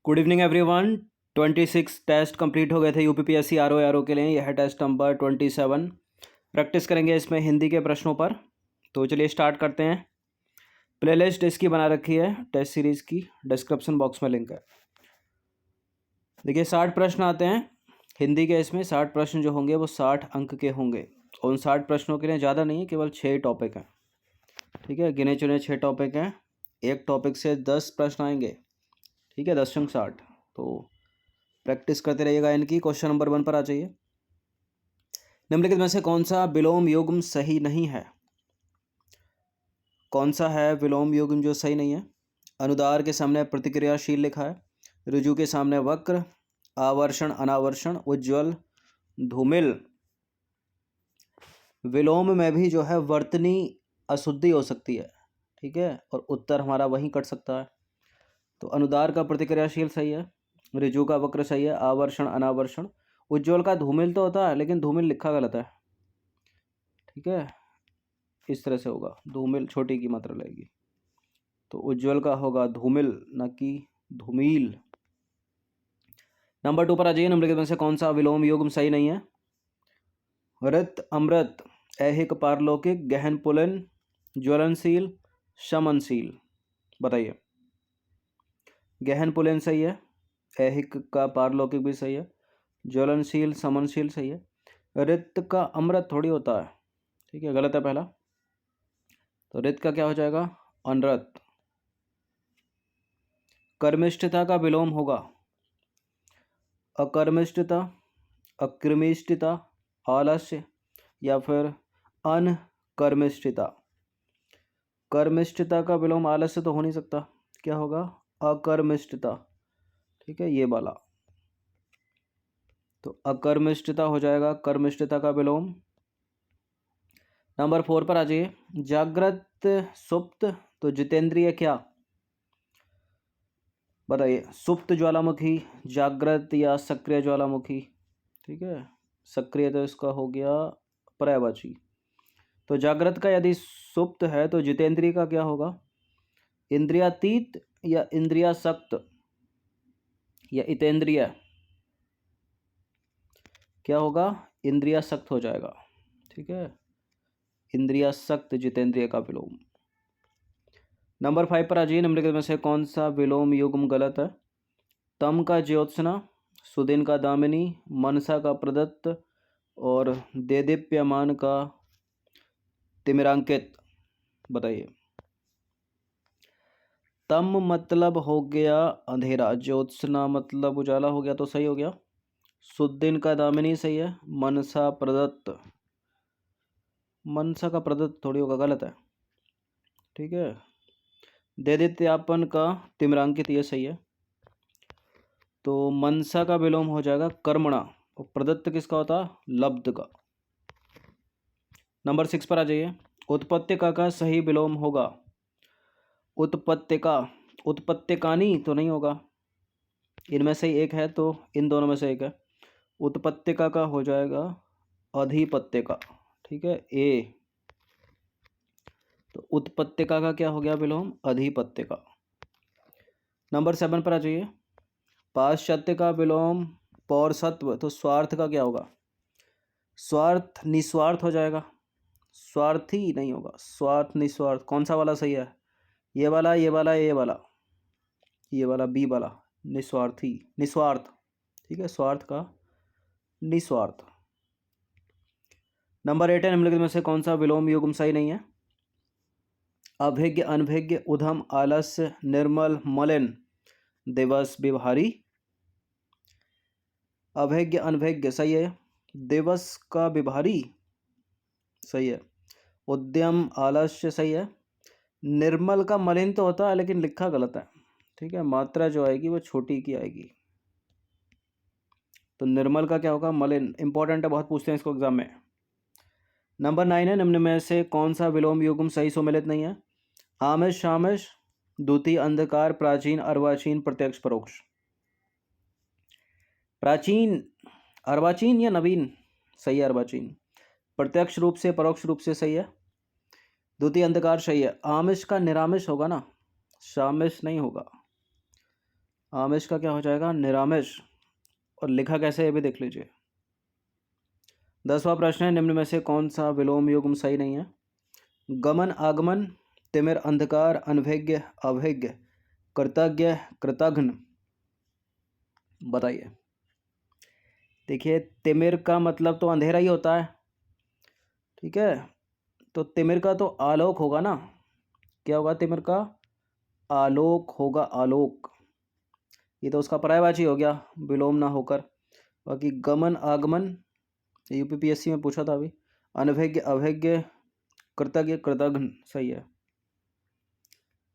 Good evening everyone. 26 test complete हो गए थे यूपीपीएससी आरओ के लिए। यह है टेस्ट नंबर 27। प्रैक्टिस करेंगे इसमें हिंदी के प्रश्नों पर। तो चलिए स्टार्ट करते हैं। प्लेलिस्ट इसकी बना रखी है टेस्ट सीरीज़ की, डिस्क्रिप्शन बॉक्स में लिंक है। देखिए 60 प्रश्न आते हैं हिंदी के। इसमें 60 प्रश्न जो होंगे वो 60 अंक के होंगे। उन 60 प्रश्नों के लिए ज़्यादा नहीं है, केवल 6 टॉपिक हैं। ठीक है, गिने चुने 6 टॉपिक हैं। एक टॉपिक से 10 प्रश्न आएंगे। ठीक है, 10 अंक 60। तो प्रैक्टिस करते रहिएगा इनकी। क्वेश्चन नंबर 1 पर आ जाइए। निम्नलिखित में से कौन सा विलोम युग्म सही नहीं है? कौन सा है विलोम युग्म जो सही नहीं है? अनुदार के सामने प्रतिक्रियाशील लिखा है, ऋजु के सामने वक्र, आवर्षण अनावर्षण, उज्ज्वल, धूमिल। विलोम में भी जो है वर्तनी अशुद्धि हो सकती है। ठीक है, और उत्तर हमारा वहीं कट सकता है। तो अनुदार का प्रतिक्रियाशील सही है, ऋजु का वक्र सही है, आवर्षण अनावर्षण। उज्ज्वल का धूमिल तो होता है, लेकिन धूमिल लिखा गलत है। ठीक है, इस तरह से होगा, धूमिल छोटी की मात्रा लगेगी। तो उज्ज्वल का होगा धूमिल, न कि धूमिल। नंबर 2 पर आ जाइए। निम्नलिखित में से कौन सा विलोम युग्म सही नहीं है? ऋत अमृत, ऐहिक पारलौकिक, गहन पुलन, ज्वलनशील, शमनशील। बताइए। गहन पुलन सही है, ऐहिक का पारलौकिक भी सही है, ज्वलनशील समनशील सही है। ऋत का अमृत थोड़ी होता है। ठीक है, गलत है पहला। तो ऋत का क्या हो जाएगा? अनृत। कर्मिष्ठता का विलोम होगा अकर्मिष्ठता, अकृमिष्ठता, आलस्य, या फिर अनकर्मिष्ठता। कर्मिष्ठता का विलोम आलस्य तो हो नहीं सकता। क्या होगा? अकर्मिष्ठता। ठीक है, ये वाला। तो अकर्मिष्ठता हो जाएगा कर्मिष्ठता का विलोम। नंबर 4 पर आ जाइए। जागृत सुप्त तो जितेंद्रिय क्या? बताइए। सुप्त ज्वालामुखी, जागृत या सक्रिय ज्वालामुखी? ठीक है, सक्रिय तो इसका हो गया पर्यायवाची। तो जागृत का यदि सुप्त है तो जितेंद्रिय का क्या होगा? इंद्रियातीत या इंद्रियासक्त या इतेंद्रिय? क्या होगा? इंद्रियासक्त हो जाएगा। ठीक है, इंद्रियासक्त जितेंद्रिय का विलोम। नंबर 5 पर आ जाइए। निम्नलिखित में से कौन सा विलोम युग्म गलत है? तम का ज्योत्सना, सुदिन का दामिनी, मनसा का प्रदत्त और देदीप्यमान का तिमिरांकित। बताइए। तम मतलब हो गया अंधेरा, ज्योत्सना मतलब उजाला हो गया, तो सही हो गया। सुदिन का दामिनी सही है, मनसा प्रदत्त, मनसा का प्रदत्त थोड़ी होगा, गलत है। ठीक है, देदीप्यमान का तिमिरांकित ये सही है। तो मनसा का विलोम हो जाएगा कर्मणा, और प्रदत्त किसका होता? लब्ध का। नंबर 6 पर आ जाइए। उत्पत्तिका का सही विलोम होगा उत्पत्तिका, उत्पत्तिकानी तो नहीं होगा। इनमें से एक है, तो इन दोनों में से एक है। उत्पत्तिका का हो जाएगा अधिपत्यका। ठीक है, ए। तो उत्पत्तिका का क्या हो गया विलोम? अधिपत्यका। नंबर 7 पर आ जाइए। पाश्चात्य का विलोम पौरसत्व, तो स्वार्थ का क्या होगा? स्वार्थ निस्वार्थ हो जाएगा, स्वार्थी नहीं होगा। स्वार्थ निस्वार्थ कौन सा वाला सही है? ये वाला, ये वाला, ये वाला, ये वाला बी वाला, निस्वार्थी, निस्वार्थ। ठीक है, स्वार्थ का निस्वार्थ। नंबर 8 है। निम्नलिखित में से कौन सा विलोम युग्म सही नहीं है? अभिज्ञ अनभिज्ञ, उधम आलस्य, निर्मल मलिन, दिवस व्यवहारी। अभिज्ञ अनभिज्ञ सही है, दिवस का व्यवहारी सही है, उद्यम आलस्य सही है। निर्मल का मलिन तो होता है, लेकिन लिखा गलत है। ठीक है, मात्रा जो आएगी वो छोटी की आएगी। तो निर्मल का क्या होगा? मलिन। इंपॉर्टेंट है, बहुत पूछते हैं इसको एग्जाम में। नंबर 9 है। निम्न में से कौन सा विलोम युग्म सही सुमेलित नहीं है? आमिष शामिश, द्वितीय अंधकार, प्राचीन अर्वाचीन, प्रत्यक्ष परोक्ष। प्राचीन अर्वाचीन या नवीन? सही है, अर्वाचीन। प्रत्यक्ष रूप से परोक्ष रूप से सही है। द्वितीय अंधकार सही है। आमिष का निरामिष होगा ना, शामिश नहीं होगा। आमिष का क्या हो जाएगा? निरामिष। और लिखा कैसे ये भी देख लीजिए। 10वां प्रश्न है, निम्न में से कौन सा विलोम युग्म सही नहीं है? गमन आगमन, तिमिर अंधकार, अनभिज्ञ अभिज्ञ, कृतज्ञ कृतघ्न। बताइए। देखिए तिमिर का मतलब तो अंधेरा ही होता है, ठीक है। तो तिमिर का तो आलोक होगा ना। क्या होगा तिमिर का? आलोक होगा, आलोक। ये तो उसका पर्यायवाची हो गया विलोम ना होकर। बाकी गमन आगमन यूपीपीएससी में पूछा था अभी। अनभिज्ञ अभिज्ञ, कृतज्ञ कृतघ्न सही है।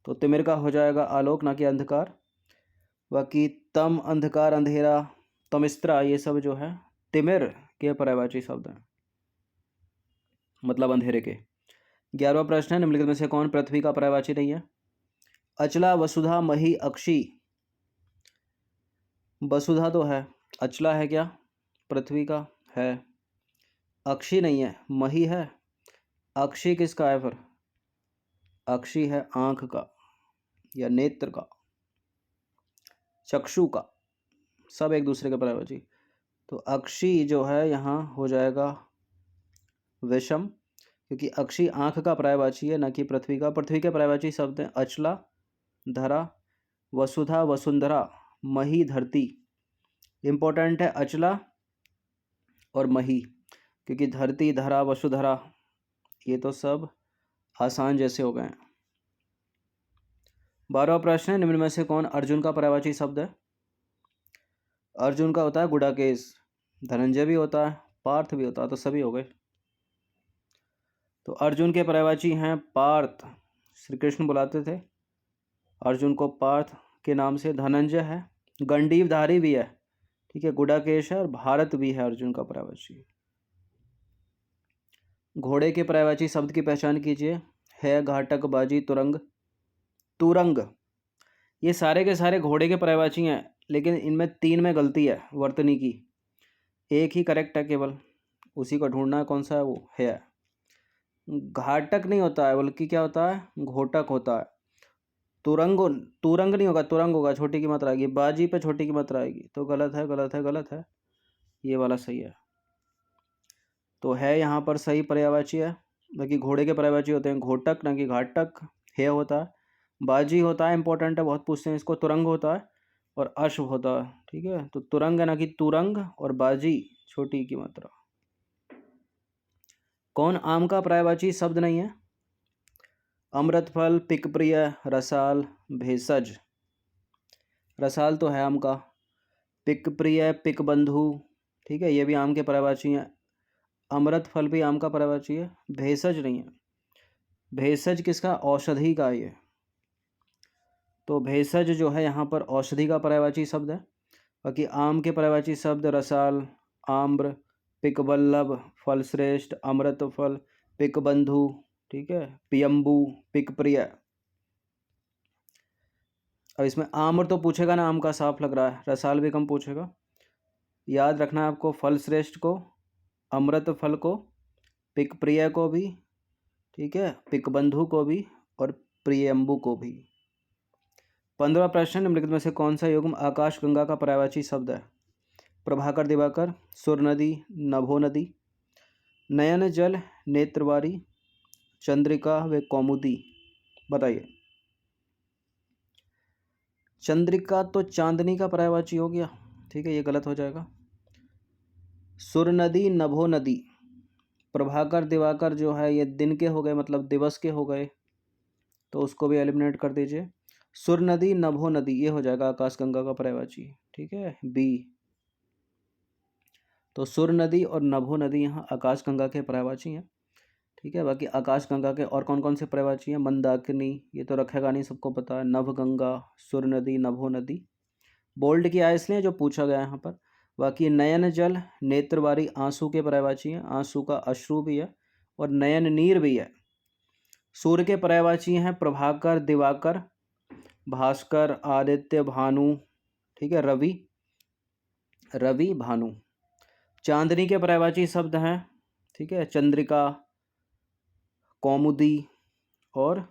तो तिमिर का हो जाएगा आलोक ना कि अंधकार। बाकी तम अंधकार अंधेरा, तमिस्त्रा, ये सब जो है तिमिर के पर्यायवाची शब्द हैं, मतलब अंधेरे के। 11वां प्रश्न है, निम्नलिखित में से कौन पृथ्वी का पर्यायवाची नहीं है? अचला वसुधा मही अक्षी। वसुधा तो है, अचला है क्या? पृथ्वी का है। अक्षी नहीं है, मही है। अक्षी किसका है फिर? अक्षी है आंख का या नेत्र का, चक्षु का, सब एक दूसरे के पर्यायवाची। तो अक्षी जो है यहाँ हो जाएगा विषम, क्योंकि अक्षी आंख का पर्यायवाची है, न कि पृथ्वी का। पृथ्वी के पर्यायवाची शब्द हैं अचला धरा, वसुधा वसुंधरा, मही धरती। इंपॉर्टेंट है अचला और मही, क्योंकि धरती धरा वसुधरा ये तो सब आसान जैसे हो गए हैं। 12वां प्रश्न है, निम्न में से कौन अर्जुन का पर्यायवाची शब्द है? अर्जुन का होता है गुडाकेश, धनंजय भी होता है, पार्थ भी होता है, तो सभी हो गए। तो अर्जुन के पर्यायवाची हैं पार्थ, श्री कृष्ण बुलाते थे अर्जुन को पार्थ के नाम से। धनंजय है, गंडीवधारी भी है, ठीक है, गुडाकेश है, और भारत भी है अर्जुन का पर्यायवाची। घोड़े के पर्यायवाची शब्द की पहचान कीजिए। है, घाटक, बाजी, तुरंग। तुरंग, ये सारे के सारे घोड़े के पर्यायवाची हैं, लेकिन इनमें 3 में गलती है वर्तनी की। एक ही करेक्ट है केवल, उसी को ढूंढना है कौन सा है, वो है। घाटक नहीं होता है, बल्कि क्या होता है? घोटक होता है। तुरंग, तुरंग नहीं होगा, तुरंग होगा, छोटी की मात्रा आएगी। बाजी पे छोटी की मात्रा आएगी, तो गलत है गलत है गलत है, ये वाला सही है। तो है यहाँ पर सही पर्यायवाची है। बाकी घोड़े के पर्यायवाची होते हैं घोटक ना कि घाटक। है होता है, बाजी होता है, इंपॉर्टेंट है, बहुत पूछते हैं इसको। तुरंग होता है और अश्व होता है, ठीक है। तो तुरंग है ना कि तुरंग, और बाजी छोटी की मात्रा। कौन आम का पर्यायवाची शब्द नहीं है? अमृत फल, पिक प्रिय, रसाल, भेषज। रसाल तो है आम का। पिक प्रिय, पिक बंधु, ठीक है, ये भी आम के पर्यायवाची हैं। अमृत फल भी आम का पर्यायवाची है। भेषज नहीं है, भेषज किसका? औषधि का ये। तो भेषज जो है यहाँ पर औषधि का पर्यायवाची शब्द है। बाकी आम के पर्यायवाची शब्द रसाल, आम्र, पिकबल्लभ, फलश्रेष्ठ, अमृत फल, पिकबंधु, ठीक है, पियम्बू, पिकप्रिय। अब इसमें आम्र तो पूछेगा ना, आम का साफ लग रहा है। रसाल भी कम पूछेगा। याद रखना है आपको, फलश्रेष्ठ को, अमृत फल को, पिकप्रिय को भी, ठीक है, पिकबंधु को भी, और प्रियम्बु को भी। 15वां प्रश्न, निम्नलिखित में से कौन सा युग्म आकाश गंगा का पर्यायवाची शब्द है? प्रभाकर दिवाकर, सुर नदी, नभो नदी, नयन जल, नेत्रवारी, चंद्रिका व कौमुदी। बताइए। चंद्रिका तो चांदनी का पर्यायवाची हो गया, ठीक है, ये गलत हो जाएगा। सुर नदी, नभो नदी, प्रभाकर दिवाकर जो है ये दिन के हो गए, मतलब दिवस के हो गए, तो उसको भी एलिमिनेट कर दीजिए। सुर नदी, नभो नदी, ये हो जाएगा आकाश गंगा का पर्यायवाची, ठीक है, बी। तो सुर नदी और नभो नदी यहाँ आकाश गंगा के पर्यायवाची हैं, ठीक है। बाकी आकाश गंगा के और कौन कौन से पर्यायवाची हैं? मंदाकिनी, ये तो रखेगा नहीं, सबको पता है। नभ गंगा, सुर नदी, नभो नदी। बोल्ड किया है इसलिए, जो पूछा गया है यहाँ पर। बाकी नयन जल, नेत्रवारी, आंसू के पर्यायवाची हैं। आंसू का अश्रु भी है, और नयन नीर भी है। सूर्य के पर्यायवाची हैं प्रभाकर, दिवाकर, भास्कर, आदित्य, भानु, ठीक है, रवि, रवि भानु। चांदनी के पर्यायवाची शब्द हैं, ठीक है, चंद्रिका, कौमुदी, और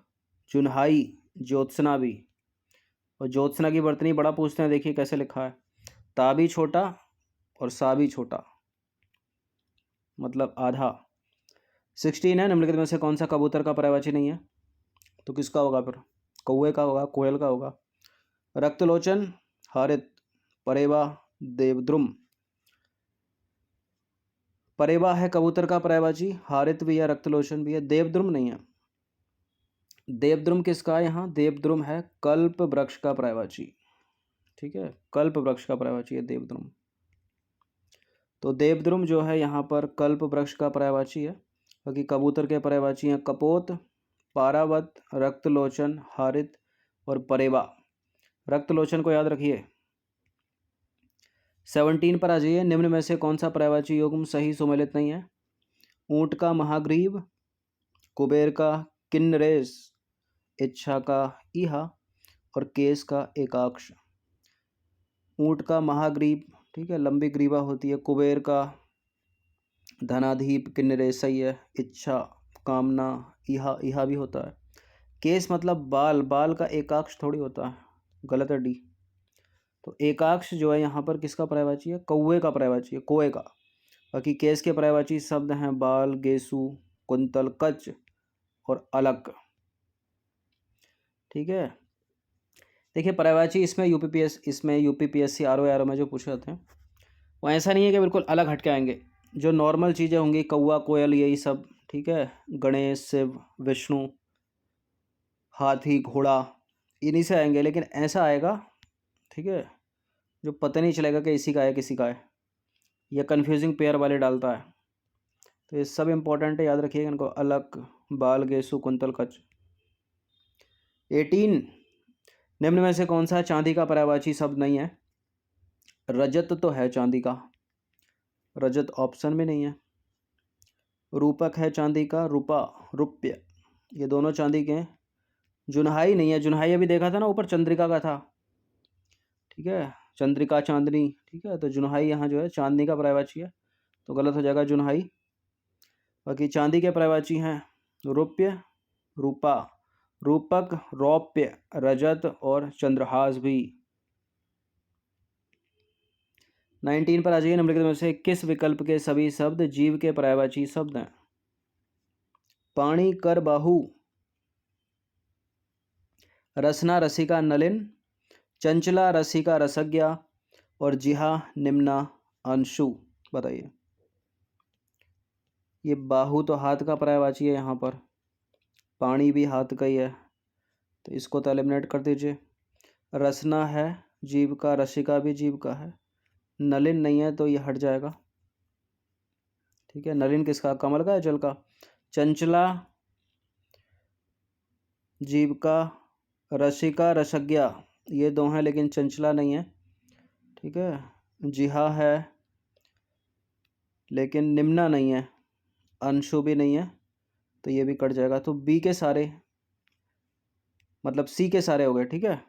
चुन्हाई, ज्योत्सना भी। और ज्योत्सना की वर्तनी बड़ा पूछते हैं, देखिए कैसे लिखा है, ता भी छोटा और सा भी छोटा, मतलब आधा। 16 है, निम्नलिखित में से कौन सा कबूतर का पर्यायवाची नहीं है? तो किसका होगा फिर? कौवे का होगा, कोयल का होगा। रक्तलोचन, हरित, परेवा, देवद्रुम। परेवा है कबूतर का पर्यायवाची, हारित भी है, रक्तलोचन भी है, देवद्रुम नहीं है। देवद्रुम किसका है यहाँ? देवद्रुम है कल्प वृक्ष का पर्यायवाची, ठीक है, कल्प वृक्ष का पर्यायवाची है देवद्रुम। तो देवद्रुम जो है यहाँ पर कल्प वृक्ष का पर्यायवाची है। बाकी कबूतर के पर्यायवाची हैं कपोत, पारावत, रक्तलोचन, हारित और परेवा। रक्तलोचन को याद रखिए। 17 पर आ जाइए, निम्न में से कौन सा पर्यायवाची युग्म सही सुमेलित नहीं है? ऊंट का महाग्रीव, कुबेर का किन्नरेश, इच्छा का ईहा और केस का एकाक्ष। ऊंट का महाग्रीव, ठीक है, लंबी ग्रीवा होती है। कुबेर का धनाधीप, किन्नरेश सही है। इच्छा, कामना, ईहा, ईहा भी होता है। केस मतलब बाल, बाल का एकाक्ष थोड़ी होता है, गलत है डी। तो एकाक्ष जो है यहाँ पर किसका पर्यायवाची है? कौवे का पर्यायवाची है, कोए का। बाकी केस के पर्यायवाची शब्द हैं बाल, गेसु, कुंतल, कच और अलक, ठीक है। देखिए पर्यायवाची इसमें यूपीपीएससी आरओ में जो पूछे जाते हैं वो ऐसा नहीं है कि बिल्कुल अलग हट के आएंगे। जो नॉर्मल चीज़ें होंगी, कौवा, कोयल, यही सब, ठीक है, गणेश, शिव, विष्णु, हाथी, घोड़ा, इन्हीं से आएंगे। लेकिन ऐसा आएगा, ठीक है, जो पता नहीं चलेगा कि इसी का है किसी का है, या कन्फ्यूजिंग पेयर वाले डालता है। तो ये सब इंपॉर्टेंट है, याद रखिएगा इनको। अलक, बाल, गेसु, कुंतल, कच। 18, निम्न में से कौन सा चांदी का पर्यायवाची शब्द नहीं है? रजत तो है चांदी का, रजत ऑप्शन में नहीं है। रूपक है चांदी का, रूपा, रुप्य, ये दोनों चांदी के हैं। जुनहाई नहीं है, जुनहाई अभी देखा था ना, ऊपर चंद्रिका का था, ठीक है, चंद्रिका, चांदनी, ठीक है। तो जुनहाई यहाँ जो है चांदनी का पर्यायवाची है, तो गलत हो जाएगा जुनहाई। बाकी चांदी के पर्यायवाची हैं रुप्य, रूपा, रूपक, रौप्य, रजत और चंद्रहास भी। 19 पर आ जाइए, निम्नलिखित में से किस विकल्प के सभी शब्द जीव के पर्यायवाची शब्द हैं? पाणी, कर, बाहु, रसना, रसिका, नलिन, चंचला, रसिका, रसज्ञा और जिहा, निम्ना, अंशु। बताइए। ये बाहु तो हाथ का पर्यायवाची है यहाँ पर, पाणी भी हाथ का ही है, तो इसको तो एलिमिनेट कर दीजिए। रसना है जीव का, रसिका भी जीव का है, नलिन नहीं है तो ये हट जाएगा, ठीक है। नलिन किसका? कमल का है, जल का। चंचला जीव का, रसिका, रसज्ञा ये दो हैं, लेकिन चंचला नहीं है, ठीक है। जिहा है लेकिन निम्ना नहीं है, अंशु भी नहीं है, तो ये भी कट जाएगा। तो बी के सारे, मतलब सी के सारे हो गए, ठीक है।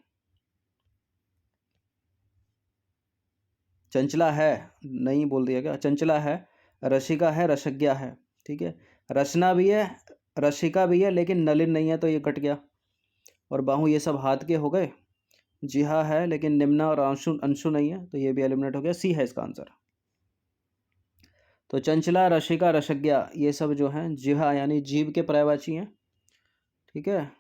चंचला है, नहीं बोल दिया क्या? चंचला है, रसिका है, रसज्ञा है, ठीक है। रसना भी है, रसिका भी है, लेकिन नलिन नहीं है, तो ये कट गया। और बाहु ये सब हाथ के हो गए। जिहा है लेकिन निम्ना और अंशु अंशु नहीं है, तो ये भी एलिमिनेट हो गया। सी है इसका आंसर। तो चंचला, रसिका, रसज्ञा ये सब जो हैं जिहा यानी जीव के पर्यायवाची हैं, ठीक है।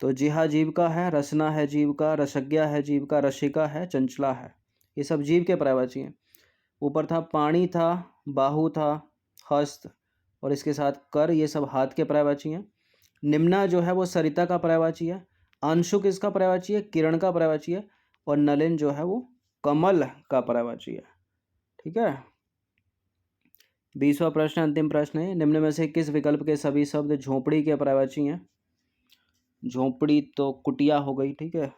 तो जिहा जीव का है, रसना है जीव का, रसज्ञा है जीव का, रसिका है, चंचला है, ये सब जीव के पर्यायवाची हैं। ऊपर था पाणी था, बाहु था, हस्त और इसके साथ कर, ये सब हाथ के पर्यायवाची हैं। निम्ना जो है वो सरिता का पर्यायवाची है। अंशु किसका पर्यायवाची है? किरण का पर्यायवाची है। और नलिन जो है वो कमल का पर्यायवाची है, ठीक है। 20वां प्रश्न, अंतिम प्रश्न है, निम्न में से किस विकल्प के सभी शब्द झोपड़ी के पर्यायवाची हैं? झोपड़ी तो कुटिया हो गई, ठीक है।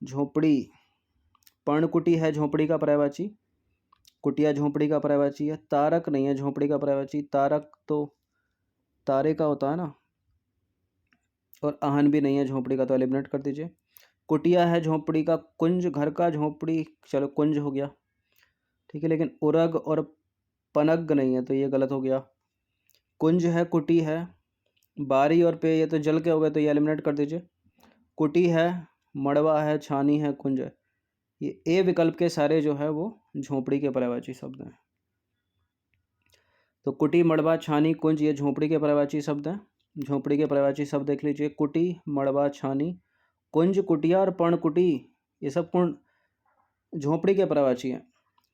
झोपड़ी, पर्णकुटी है झोपड़ी का पर्यायवाची, कुटिया झोपड़ी का पर्यायवाची है। तारक नहीं है झोपड़ी का पर्यायवाची, तारक तो तारे का होता है ना। और आहन भी नहीं है झोपड़ी का, तो एलिमिनेट कर दीजिए। कुटिया है झोपड़ी का, कुंज घर का, झोपड़ी चलो कुंज हो गया, ठीक है। लेकिन उरग और पनग नहीं है, तो ये गलत हो गया। कुंज है, कुटी है, बारी और पे ये तो जल के हो गए, तो ये एलिमिनेट कर दीजिए। कुटी है, मड़वा है, छानी है, कुंज है। ये ए विकल्प के सारे जो है वो झोपड़ी के पर्यायवाची शब्द हैं। तो कुटी, मड़वा, छानी, कुंज ये झोपड़ी के पर्यायवाची शब्द हैं। झोपड़ी के पर्यायवाची शब्द देख लीजिए, कुटी, मड़वा, छानी, कुंज, कुटिया और पर्णकुटी, ये सब पूर्ण झोपड़ी के पर्यायवाची हैं।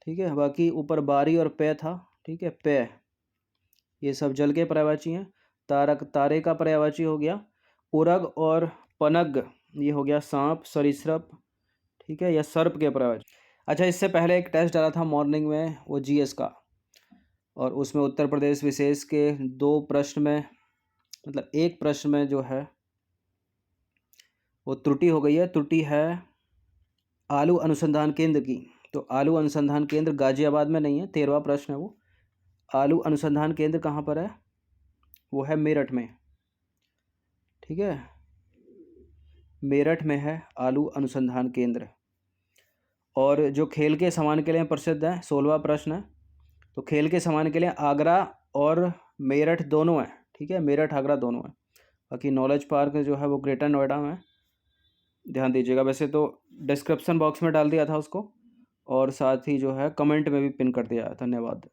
ठीक है, बाकी ऊपर बारी और पे था। ठीक है, पे, ये सब जल के पर्यायवाची हैं। तारक, तारे का पर्यायवाची हो गया। उरग और पनग ये हो गया सांप, सरीसृप, ठीक है, या सर्प के पर्यायवाची। अच्छा, इससे पहले एक टेस्ट डाला था मॉर्निंग में, वो जीएस का, और उसमें उत्तर प्रदेश विशेष के 2 प्रश्न में, मतलब एक प्रश्न में जो है वो त्रुटि हो गई है। त्रुटि है आलू अनुसंधान केंद्र की। तो आलू अनुसंधान केंद्र गाजियाबाद में नहीं है, 13वां प्रश्न है वो। आलू अनुसंधान केंद्र कहाँ पर है? वो है मेरठ में। ठीक है, मेरठ में है आलू अनुसंधान केंद्र। और जो खेल के सामान के लिए प्रसिद्ध है, 16वां प्रश्न है। तो खेल के सामान के लिए आगरा और मेरठ दोनों हैं। ठीक है, मेरठ आगरा दोनों हैं। बाकी नॉलेज पार्क जो है वो ग्रेटर नोएडा में, ध्यान दीजिएगा। वैसे तो डिस्क्रिप्शन बॉक्स में डाल दिया था उसको, और साथ ही जो है कमेंट में भी पिन कर दिया है। धन्यवाद।